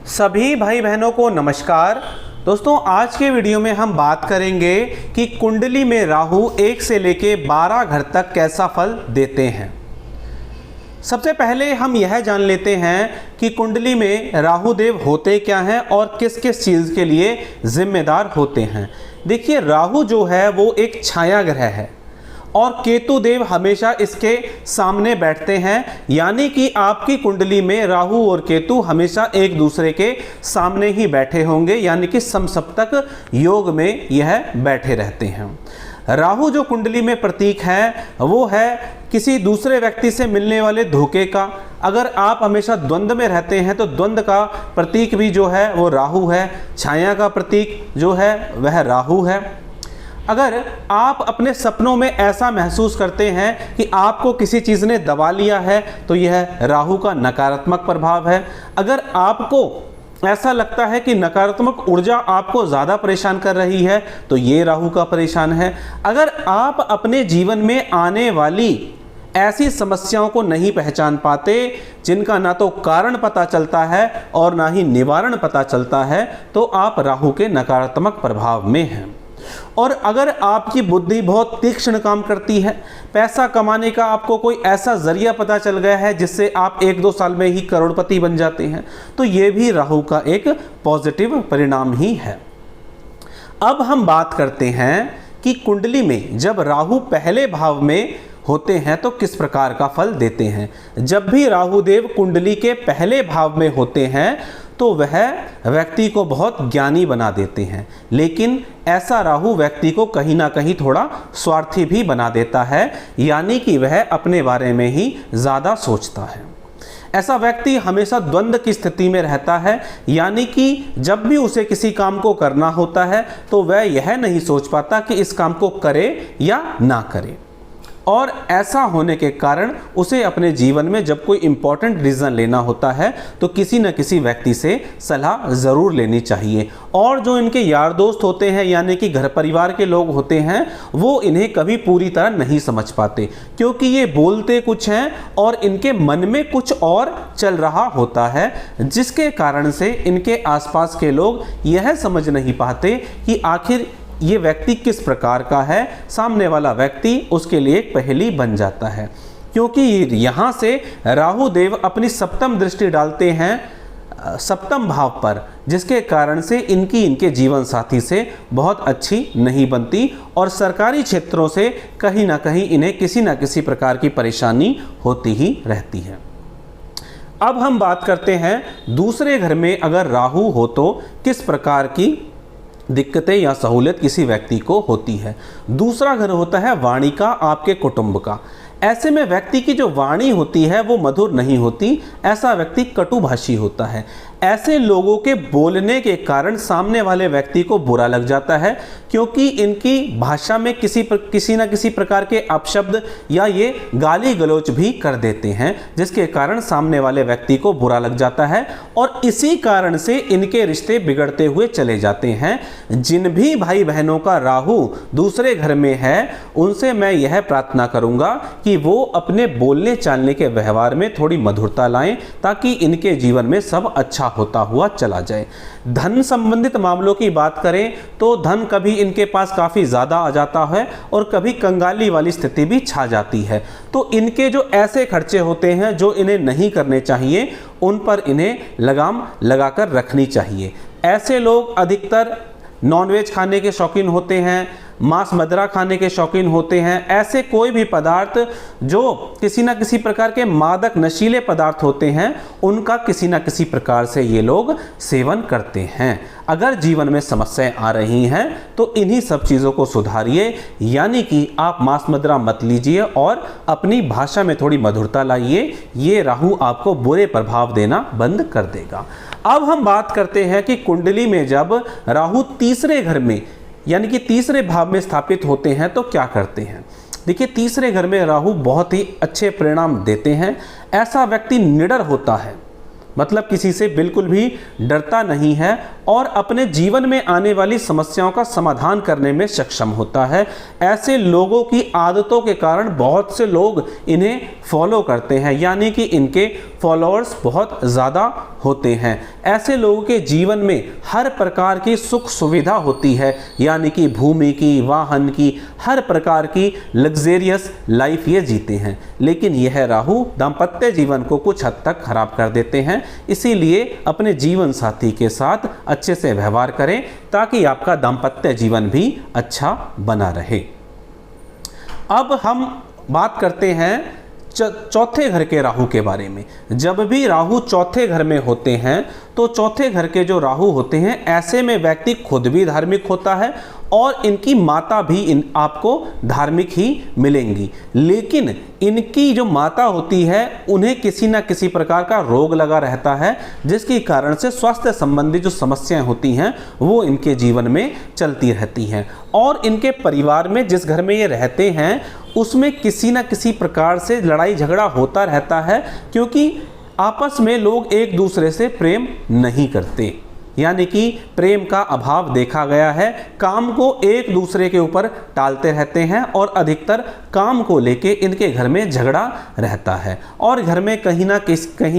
सभी भाई बहनों को नमस्कार। दोस्तों, आज के वीडियो में हम बात करेंगे कि कुंडली में राहु 1 से लेके 12 घर तक कैसा फल देते हैं। सबसे पहले हम यह जान लेते हैं कि कुंडली में राहु देव होते क्या हैं और किस किस चीज़ के लिए जिम्मेदार होते हैं। देखिए, राहु जो है वो एक छाया ग्रह है और केतु देव हमेशा इसके सामने बैठते हैं, यानी कि आपकी कुंडली में राहु और केतु हमेशा एक दूसरे के सामने ही बैठे होंगे, यानी कि समसप्तक योग में यह बैठे रहते हैं। राहु जो कुंडली में प्रतीक है वो है किसी दूसरे व्यक्ति से मिलने वाले धोखे का। अगर आप हमेशा द्वंद्व में रहते हैं तो द्वंद्व का प्रतीक भी जो है वो राहु है। छाया का प्रतीक जो है वह राहु है। अगर आप अपने सपनों में ऐसा महसूस करते हैं कि आपको किसी चीज़ ने दबा लिया है तो यह राहु का नकारात्मक प्रभाव है। अगर आपको ऐसा लगता है कि नकारात्मक ऊर्जा आपको ज़्यादा परेशान कर रही है तो ये राहु का परेशान है। अगर आप अपने जीवन में आने वाली ऐसी समस्याओं को नहीं पहचान पाते जिनका ना तो कारण पता चलता है और ना ही निवारण पता चलता है तो आप राहु के नकारात्मक प्रभाव में हैं। और अगर आपकी बुद्धि बहुत तीक्ष्ण काम करती है, पैसा कमाने का आपको कोई ऐसा जरिया पता चल गया है जिससे आप 1-2 साल में ही करोड़पति बन जाते हैं, तो ये भी राहु का एक पॉजिटिव परिणाम ही है। अब हम बात करते हैं कि कुंडली में जब राहु पहले भाव में होते हैं तो किस प्रकार का फल देते हैं। जब भी राहु देव कुंडली के पहले भाव में होते हैं तो वह व्यक्ति को बहुत ज्ञानी बना देते हैं, लेकिन ऐसा राहु व्यक्ति को कहीं ना कहीं थोड़ा स्वार्थी भी बना देता है, यानी कि वह अपने बारे में ही ज़्यादा सोचता है। ऐसा व्यक्ति हमेशा द्वंद्व की स्थिति में रहता है, यानी कि जब भी उसे किसी काम को करना होता है तो वह यह नहीं सोच पाता कि इस काम को करे या ना करे। और ऐसा होने के कारण उसे अपने जीवन में जब कोई इम्पोर्टेंट डिसीजन लेना होता है तो किसी न किसी व्यक्ति से सलाह ज़रूर लेनी चाहिए। और जो इनके यार दोस्त होते हैं, यानी कि घर परिवार के लोग होते हैं, वो इन्हें कभी पूरी तरह नहीं समझ पाते, क्योंकि ये बोलते कुछ हैं और इनके मन में कुछ और चल रहा होता है, जिसके कारण से इनके आसपास के लोग यह समझ नहीं पाते कि आखिर ये व्यक्ति किस प्रकार का है। सामने वाला व्यक्ति उसके लिए एक पहेली बन जाता है, क्योंकि यहाँ से राहु देव अपनी सप्तम दृष्टि डालते हैं सप्तम भाव पर, जिसके कारण से इनके जीवन साथी से बहुत अच्छी नहीं बनती और सरकारी क्षेत्रों से कहीं ना कहीं इन्हें किसी न किसी प्रकार की परेशानी होती ही रहती है। अब हम बात करते हैं दूसरे घर में अगर राहु हो तो किस प्रकार की दिक्कतें या सहूलियत किसी व्यक्ति को होती है। दूसरा घर होता है वाणी का, आपके कुटुंब का। ऐसे में व्यक्ति की जो वाणी होती है वो मधुर नहीं होती, ऐसा व्यक्ति कटुभाषी होता है। ऐसे लोगों के बोलने के कारण सामने वाले व्यक्ति को बुरा लग जाता है, क्योंकि इनकी भाषा में किसी न किसी प्रकार के अपशब्द या ये गाली गलौज भी कर देते हैं, जिसके कारण सामने वाले व्यक्ति को बुरा लग जाता है और इसी कारण से इनके रिश्ते बिगड़ते हुए चले जाते हैं। जिन भी भाई बहनों का राहु दूसरे घर में है उनसे मैं यह प्रार्थना करूंगा कि वो अपने बोलने चालने के व्यवहार में थोड़ी मधुरता लाएं, ताकि इनके जीवन में सब अच्छा होता हुआ चला जाए। धन संबंधित मामलों की बात करें तो धन कभी इनके पास काफ़ी ज़्यादा आ जाता है और कभी कंगाली वाली स्थिति भी छा जाती है। तो इनके जो ऐसे खर्चे होते हैं जो इन्हें नहीं करने चाहिए, उन पर इन्हें लगाम लगाकर रखनी चाहिए। ऐसे लोग अधिकतर नॉनवेज खाने के शौकीन होते हैं, मांस मदिरा खाने के शौकीन होते हैं। ऐसे कोई भी पदार्थ जो किसी न किसी प्रकार के मादक नशीले पदार्थ होते हैं, उनका किसी न किसी प्रकार से ये लोग सेवन करते हैं। अगर जीवन में समस्याएं आ रही हैं तो इन्हीं सब चीज़ों को सुधारिए, यानी कि आप मांस मदिरा मत लीजिए और अपनी भाषा में थोड़ी मधुरता लाइए। ये राहु आपको बुरे प्रभाव देना बंद कर देगा। अब हम बात करते हैं कि कुंडली में जब राहु तीसरे घर में यानी कि तीसरे भाव में स्थापित होते हैं तो क्या करते हैं। देखिए, तीसरे घर में राहु बहुत ही अच्छे परिणाम देते हैं। ऐसा व्यक्ति निडर होता है, मतलब किसी से बिल्कुल भी डरता नहीं है और अपने जीवन में आने वाली समस्याओं का समाधान करने में सक्षम होता है। ऐसे लोगों की आदतों के कारण बहुत से लोग इन्हें फॉलो करते हैं, यानी कि इनके फॉलोअर्स बहुत ज़्यादा होते हैं। ऐसे लोगों के जीवन में हर प्रकार की सुख सुविधा होती है, यानी कि भूमि की, वाहन की, हर प्रकार की लग्जेरियस लाइफ ये जीते हैं। लेकिन यह राहु दाम्पत्य जीवन को कुछ हद तक खराब कर देते हैं। इसीलिए अपने जीवन साथी के साथ अच्छे से व्यवहार करें ताकि आपका दाम्पत्य जीवन भी अच्छा बना रहे। अब हम बात करते हैं चौथे घर के राहु के बारे में। जब भी राहु चौथे घर में होते हैं तो चौथे घर के जो राहु होते हैं, ऐसे में व्यक्ति खुद भी धार्मिक होता है और इनकी माता भी आपको धार्मिक ही मिलेंगी। लेकिन इनकी जो माता होती है उन्हें किसी ना किसी प्रकार का रोग लगा रहता है, जिसके कारण से स्वास्थ्य संबंधी जो समस्याएं होती हैं वो इनके जीवन में चलती रहती हैं। और इनके परिवार में जिस घर में ये रहते हैं उसमें किसी ना किसी प्रकार से लड़ाई झगड़ा होता रहता है, क्योंकि आपस में लोग एक दूसरे से प्रेम नहीं करते, यानी कि प्रेम का अभाव देखा गया है। काम को एक दूसरे के ऊपर टालते रहते हैं और अधिकतर काम को लेके इनके घर में झगड़ा रहता है और घर में कहीं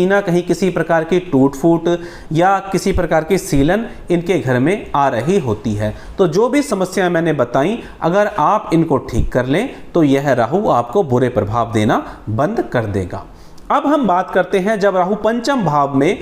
ना कहीं किसी प्रकार की टूट फूट या किसी प्रकार की सीलन इनके घर में आ रही होती है। तो जो भी समस्याएं मैंने बताई, अगर आप इनको ठीक कर लें तो यह राहु आपको बुरे प्रभाव देना बंद कर देगा। अब हम बात करते हैं जब राहु पंचम भाव में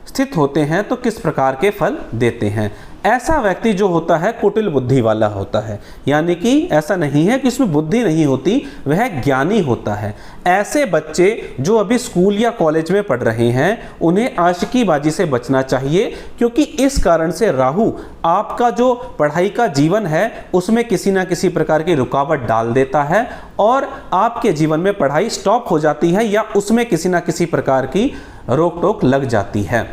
स्थित होते हैं तो किस प्रकार के फल देते हैं। ऐसा व्यक्ति जो होता है कुटिल बुद्धि वाला होता है, यानी कि ऐसा नहीं है कि इसमें बुद्धि नहीं होती, वह ज्ञानी होता है। ऐसे बच्चे जो अभी स्कूल या कॉलेज में पढ़ रहे हैं उन्हें आशिकीबाजी से बचना चाहिए, क्योंकि इस कारण से राहु आपका जो पढ़ाई का जीवन है उसमें किसी ना किसी प्रकार की रुकावट डाल देता है और आपके जीवन में पढ़ाई स्टॉप हो जाती है या उसमें किसी ना किसी प्रकार की रोक टोक लग जाती है।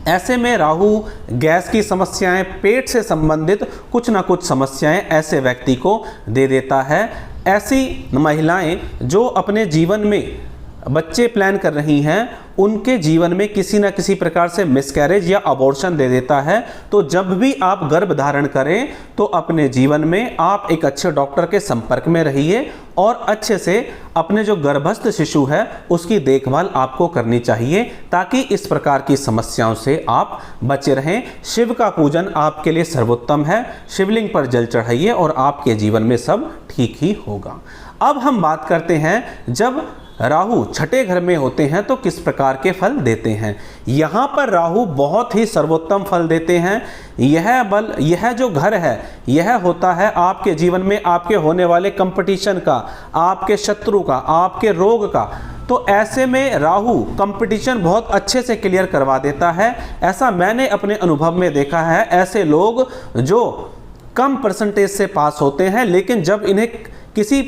ऐसे में राहु गैस की समस्याएं, पेट से संबंधित कुछ ना कुछ समस्याएं ऐसे व्यक्ति को दे देता है। ऐसी महिलाएं जो अपने जीवन में बच्चे प्लान कर रही हैं उनके जीवन में किसी न किसी प्रकार से मिसकैरेज या अबॉर्शन दे देता है। तो जब भी आप गर्भ धारण करें तो अपने जीवन में आप एक अच्छे डॉक्टर के संपर्क में रहिए और अच्छे से अपने जो गर्भस्थ शिशु है उसकी देखभाल आपको करनी चाहिए, ताकि इस प्रकार की समस्याओं से आप बचे रहें। शिव का पूजन आपके लिए सर्वोत्तम है, शिवलिंग पर जल चढ़ाइए और आपके जीवन में सब ठीक ही होगा। अब हम बात करते हैं जब राहु छठे घर में होते हैं तो किस प्रकार के फल देते हैं। यहाँ पर राहु बहुत ही सर्वोत्तम फल देते हैं। यह जो घर है यह होता है आपके जीवन में आपके होने वाले कंपटीशन का, आपके शत्रु का, आपके रोग का। तो ऐसे में राहु कंपटीशन बहुत अच्छे से क्लियर करवा देता है। ऐसा मैंने अपने अनुभव में देखा है। ऐसे लोग जो कम परसेंटेज से पास होते हैं, लेकिन जब इन्हें किसी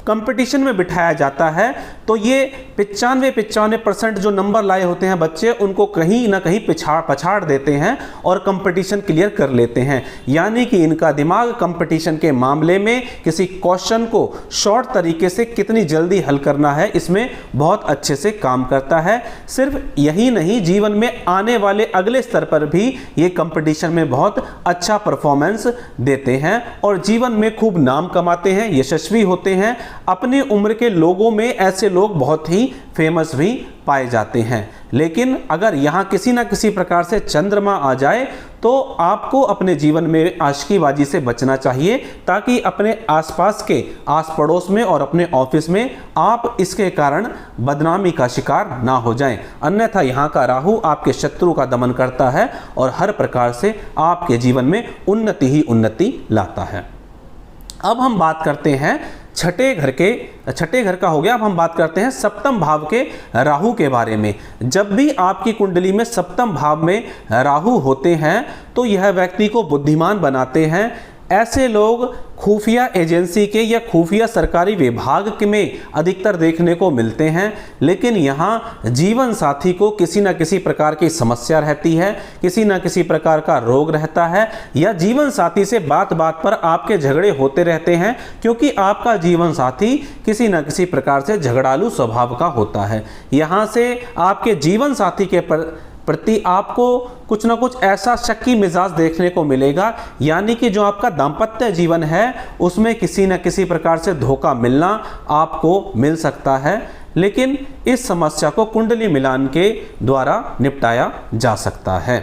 कंपटीशन में बिठाया जाता है तो ये 95% जो नंबर लाए होते हैं बच्चे, उनको कहीं ना कहीं पछाड़ देते हैं और कंपटीशन क्लियर कर लेते हैं। यानी कि इनका दिमाग कंपटीशन के मामले में किसी क्वेश्चन को शॉर्ट तरीके से कितनी जल्दी हल करना है इसमें बहुत अच्छे से काम करता है। सिर्फ यही नहीं, जीवन में आने वाले अगले स्तर पर भी ये कंपटीशन में बहुत अच्छा परफॉर्मेंस देते हैं और जीवन में खूब नाम कमाते हैं, यशस्वी होते हैं। अपनी उम्र के लोगों में ऐसे लोग बहुत ही फेमस भी पाए जाते हैं। लेकिन अगर यहाँ किसी ना किसी प्रकार से चंद्रमा आ जाए तो आपको अपने जीवन में आशिकीबाजी से बचना चाहिए, ताकि अपने आसपास के आस पड़ोस में और अपने ऑफिस में आप इसके कारण बदनामी का शिकार ना हो जाएं। अन्यथा यहाँ का राहु आपके शत्रु का दमन करता है और हर प्रकार से आपके जीवन में उन्नति ही उन्नति लाता है। अब हम बात करते हैं छठे घर का हो गया। अब हम बात करते हैं सप्तम भाव के राहु के बारे में। जब भी आपकी कुंडली में सप्तम भाव में राहु होते हैं तो यह व्यक्ति को बुद्धिमान बनाते हैं। ऐसे लोग खुफिया एजेंसी के या खुफिया सरकारी विभाग में अधिकतर देखने को मिलते हैं। लेकिन यहाँ जीवन साथी को किसी न किसी प्रकार की समस्या रहती है, किसी न किसी प्रकार का रोग रहता है, या जीवन साथी से बात बात पर आपके झगड़े होते रहते हैं, क्योंकि आपका जीवन साथी किसी न किसी प्रकार से झगड़ालू स्वभाव का होता है। यहाँ से आपके जीवन साथी के प्रति आपको कुछ ना कुछ ऐसा शक्की मिजाज देखने को मिलेगा, यानी कि जो आपका दाम्पत्य जीवन है उसमें किसी न किसी प्रकार से धोखा मिलना आपको मिल सकता है। लेकिन इस समस्या को कुंडली मिलान के द्वारा निपटाया जा सकता है।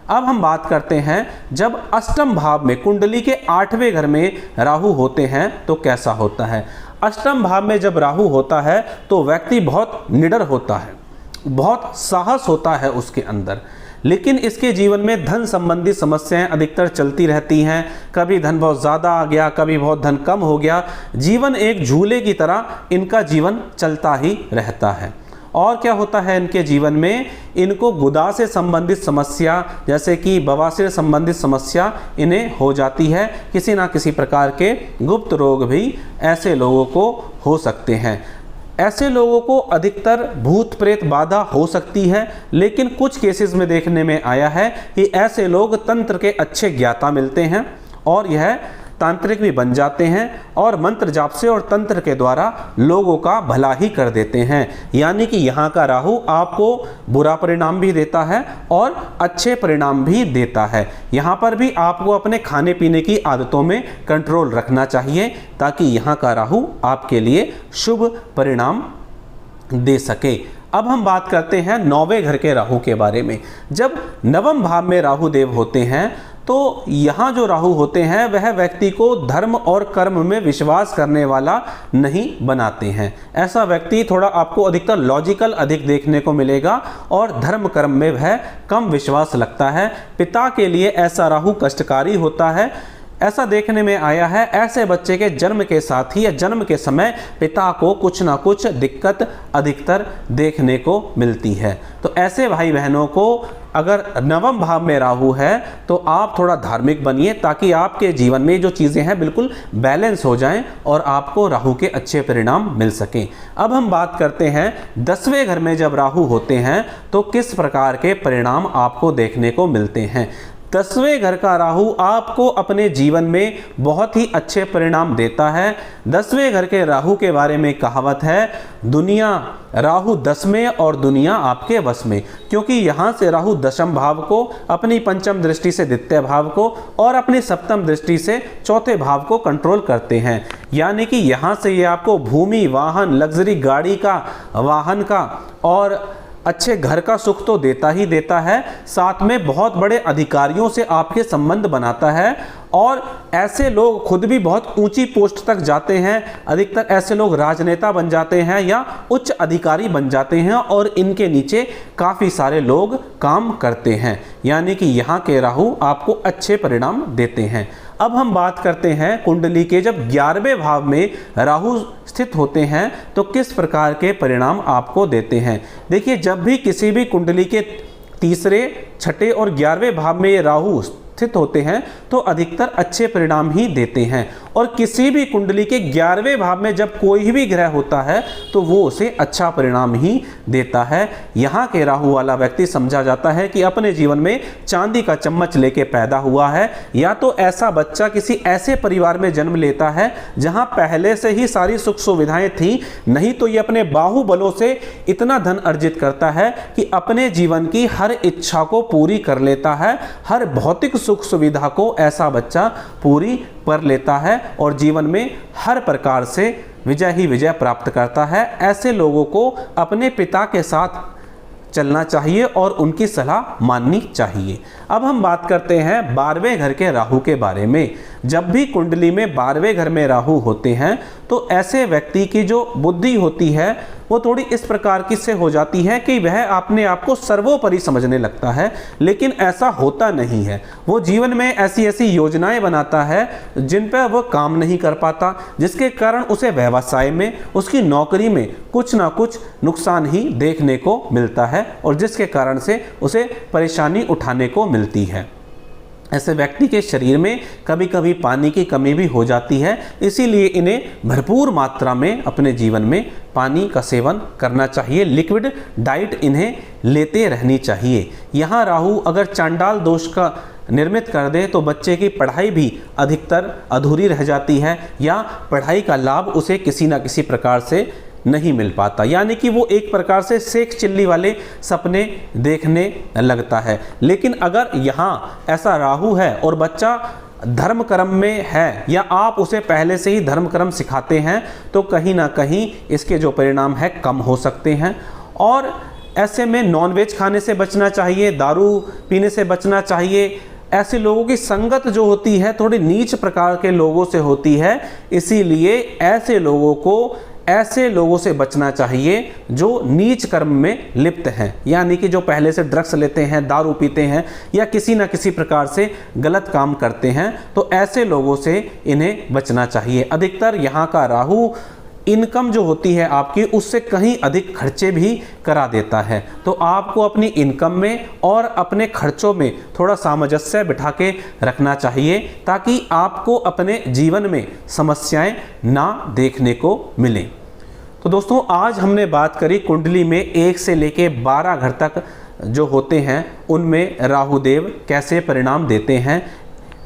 अब हम बात करते हैं जब अष्टम भाव में कुंडली के 8वें घर में राहु होते हैं तो कैसा होता है। अष्टम भाव में जब राहु होता है तो व्यक्ति बहुत निडर होता है, बहुत साहस होता है उसके अंदर, लेकिन इसके जीवन में धन संबंधी समस्याएं अधिकतर चलती रहती हैं। कभी धन बहुत ज़्यादा आ गया, कभी बहुत धन कम हो गया। जीवन एक झूले की तरह इनका जीवन चलता ही रहता है। और क्या होता है इनके जीवन में, इनको गुदा से संबंधित समस्या जैसे कि बवासीर संबंधित समस्या इन्हें हो जाती है। किसी ना किसी प्रकार के गुप्त रोग भी ऐसे लोगों को हो सकते हैं। ऐसे लोगों को अधिकतर भूत प्रेत बाधा हो सकती है, लेकिन कुछ केसेस में देखने में आया है कि ऐसे लोग तंत्र के अच्छे ज्ञाता मिलते हैं और यह तांत्रिक भी बन जाते हैं और मंत्र जाप से और तंत्र के द्वारा लोगों का भला ही कर देते हैं। यानी कि यहाँ का राहु आपको बुरा परिणाम भी देता है और अच्छे परिणाम भी देता है। यहाँ पर भी आपको अपने खाने पीने की आदतों में कंट्रोल रखना चाहिए ताकि यहाँ का राहु आपके लिए शुभ परिणाम दे सके। अब हम बात करते हैं 9वें घर के राहु के बारे में। जब नवम भाव में राहु देव होते हैं तो यहाँ जो राहु होते हैं वह व्यक्ति को धर्म और कर्म में विश्वास करने वाला नहीं बनाते हैं। ऐसा व्यक्ति थोड़ा आपको अधिकतर लॉजिकल अधिक देखने को मिलेगा और धर्म कर्म में वह कम विश्वास लगता है। पिता के लिए ऐसा राहु कष्टकारी होता है। ऐसा देखने में आया है, ऐसे बच्चे के जन्म के साथ ही या जन्म के समय पिता को कुछ ना कुछ दिक्कत अधिकतर देखने को मिलती है। तो ऐसे भाई बहनों को अगर नवम भाव में राहु है तो आप थोड़ा धार्मिक बनिए ताकि आपके जीवन में जो चीज़ें हैं बिल्कुल बैलेंस हो जाएं और आपको राहु के अच्छे परिणाम मिल सकें। अब हम बात करते हैं 10वें घर में जब राहु होते हैं तो किस प्रकार के परिणाम आपको देखने को मिलते हैं। 10वें घर का राहु आपको अपने जीवन में बहुत ही अच्छे परिणाम देता है। 10वें घर के राहु के बारे में कहावत है, दुनिया राहु 10 में और दुनिया आपके वश में, क्योंकि यहाँ से राहु दशम भाव को, अपनी पंचम दृष्टि से द्वितीय भाव को और अपनी सप्तम दृष्टि से चौथे भाव को कंट्रोल करते हैं। यानी कि यहाँ से ये आपको भूमि, वाहन, लग्जरी गाड़ी का, वाहन का और अच्छे घर का सुख तो देता ही देता है, साथ में बहुत बड़े अधिकारियों से आपके संबंध बनाता है और ऐसे लोग खुद भी बहुत ऊंची पोस्ट तक जाते हैं। अधिकतर ऐसे लोग राजनेता बन जाते हैं या उच्च अधिकारी बन जाते हैं और इनके नीचे काफ़ी सारे लोग काम करते हैं। यानी कि यहाँ के राहु आपको अच्छे परिणाम देते हैं। अब हम बात करते हैं कुंडली के जब 11वें भाव में राहु स्थित होते हैं तो किस प्रकार के परिणाम आपको देते हैं। देखिए, जब भी किसी भी कुंडली के तीसरे, छठे और 11वें भाव में ये राहु स्थित होते हैं तो अधिकतर अच्छे परिणाम ही देते हैं। और किसी भी कुंडली के 11वें भाव में जब कोई भी ग्रह होता है तो वो उसे अच्छा परिणाम ही देता है। यहाँ के राहु वाला व्यक्ति समझा जाता है कि अपने जीवन में चांदी का चम्मच लेके पैदा हुआ है, या तो ऐसा बच्चा किसी ऐसे परिवार में जन्म लेता है जहाँ पहले से ही सारी सुख सुविधाएं थी, नहीं तो ये अपने बाहुबलों से इतना धन अर्जित करता है कि अपने जीवन की हर इच्छा को पूरी कर लेता है। हर भौतिक सुख सुविधा को ऐसा बच्चा पूरी कर लेता है और जीवन में हर प्रकार से विजय ही विजय प्राप्त करता है। ऐसे लोगों को अपने पिता के साथ चलना चाहिए और उनकी सलाह माननी चाहिए। अब हम बात करते हैं 12वें घर के राहु के बारे में। जब भी कुंडली में 12वें घर में राहु होते हैं तो ऐसे व्यक्ति की जो बुद्धि होती है वो थोड़ी इस प्रकार की से हो जाती है कि वह अपने आप को सर्वोपरि समझने लगता है, लेकिन ऐसा होता नहीं है। वो जीवन में ऐसी ऐसी योजनाएं बनाता है जिन पर वह काम नहीं कर पाता, जिसके कारण उसे व्यवसाय में, उसकी नौकरी में कुछ ना कुछ नुकसान ही देखने को मिलता है और जिसके कारण से उसे परेशानी उठाने को मिलती है। ऐसे व्यक्ति के शरीर में कभी कभी पानी की कमी भी हो जाती है, इसीलिए इन्हें भरपूर मात्रा में अपने जीवन में पानी का सेवन करना चाहिए। लिक्विड डाइट इन्हें लेते रहनी चाहिए। यहाँ राहु अगर चांडाल दोष का निर्मित कर दे तो बच्चे की पढ़ाई भी अधिकतर अधूरी रह जाती है या पढ़ाई का लाभ उसे किसी न किसी प्रकार से नहीं मिल पाता। यानी कि वो एक प्रकार से सेक चिल्ली वाले सपने देखने लगता है। लेकिन अगर यहाँ ऐसा राहु है और बच्चा धर्म कर्म में है या आप उसे पहले से ही धर्म कर्म सिखाते हैं तो कहीं ना कहीं इसके जो परिणाम है कम हो सकते हैं। और ऐसे में नॉनवेज खाने से बचना चाहिए, दारू पीने से बचना चाहिए। ऐसे लोगों की संगत जो होती है थोड़ी नीच प्रकार के लोगों से होती है, इसीलिए ऐसे लोगों से बचना चाहिए जो नीच कर्म में लिप्त हैं, यानी कि जो पहले से ड्रग्स लेते हैं, दारू पीते हैं या किसी न किसी प्रकार से गलत काम करते हैं, तो ऐसे लोगों से इन्हें बचना चाहिए। अधिकतर यहाँ का राहु इनकम जो होती है आपकी उससे कहीं अधिक खर्चे भी करा देता है, तो आपको अपनी इनकम में और अपने खर्चों में थोड़ा सामंजस्य बिठा के रखना चाहिए ताकि आपको अपने जीवन में समस्याएं ना देखने को मिलें। तो दोस्तों आज हमने बात करी कुंडली में 1 से लेके 12 घर तक जो होते हैं उनमें राहु देव कैसे परिणाम देते हैं।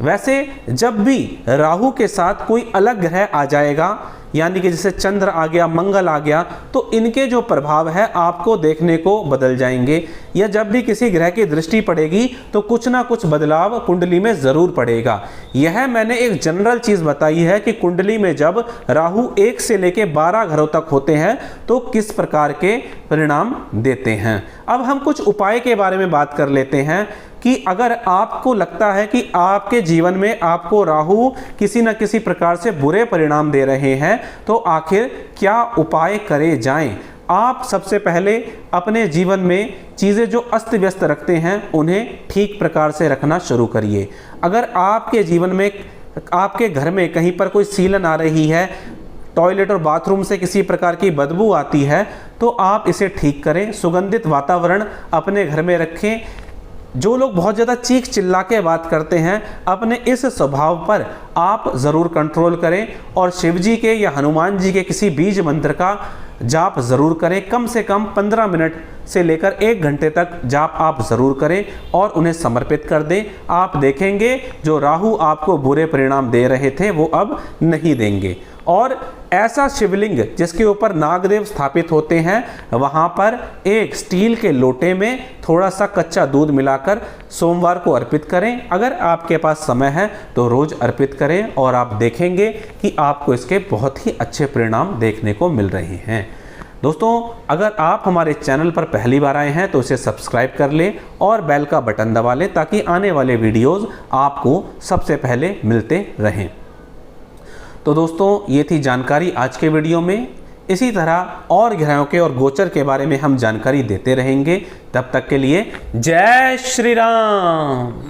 वैसे जब भी राहु के साथ कोई अलग ग्रह आ जाएगा, यानी कि जैसे चंद्र आ गया, मंगल आ गया, तो इनके जो प्रभाव है आपको देखने को बदल जाएंगे। या जब भी किसी ग्रह की दृष्टि पड़ेगी तो कुछ ना कुछ बदलाव कुंडली में ज़रूर पड़ेगा। यह मैंने एक जनरल चीज़ बताई है कि कुंडली में जब राहु 1 से लेके 12 घरों तक होते हैं तो किस प्रकार के परिणाम देते हैं। अब हम कुछ उपाय के बारे में बात कर लेते हैं कि अगर आपको लगता है कि आपके जीवन में आपको राहु किसी न किसी प्रकार से बुरे परिणाम दे रहे हैं तो आखिर क्या उपाय करे जाएं। आप सबसे पहले अपने जीवन में चीज़ें जो अस्त व्यस्त रखते हैं उन्हें ठीक प्रकार से रखना शुरू करिए। अगर आपके जीवन में, आपके घर में कहीं पर कोई सीलन आ रही है, टॉयलेट और बाथरूम से किसी प्रकार की बदबू आती है, तो आप इसे ठीक करें। सुगंधित वातावरण अपने घर में रखें। जो लोग बहुत ज़्यादा चीख चिल्ला के बात करते हैं, अपने इस स्वभाव पर आप ज़रूर कंट्रोल करें और शिव जी के या हनुमान जी के किसी बीज मंत्र का जाप ज़रूर करें। कम से कम 15 मिनट से लेकर 1 घंटे तक जाप आप ज़रूर करें और उन्हें समर्पित कर दें। आप देखेंगे जो राहु आपको बुरे परिणाम दे रहे थे वो अब नहीं देंगे। और ऐसा शिवलिंग जिसके ऊपर नागदेव स्थापित होते हैं, वहाँ पर एक स्टील के लोटे में थोड़ा सा कच्चा दूध मिलाकर सोमवार को अर्पित करें। अगर आपके पास समय है तो रोज़ अर्पित करें और आप देखेंगे कि आपको इसके बहुत ही अच्छे परिणाम देखने को मिल रहे हैं। दोस्तों अगर आप हमारे चैनल पर पहली बार आए हैं तो इसे सब्सक्राइब कर लें और बेल का बटन दबा लें ताकि आने वाले वीडियोज़ आपको सबसे पहले मिलते रहें। तो दोस्तों ये थी जानकारी आज के वीडियो में। इसी तरह और ग्रहों के और गोचर के बारे में हम जानकारी देते रहेंगे। तब तक के लिए जय श्री राम।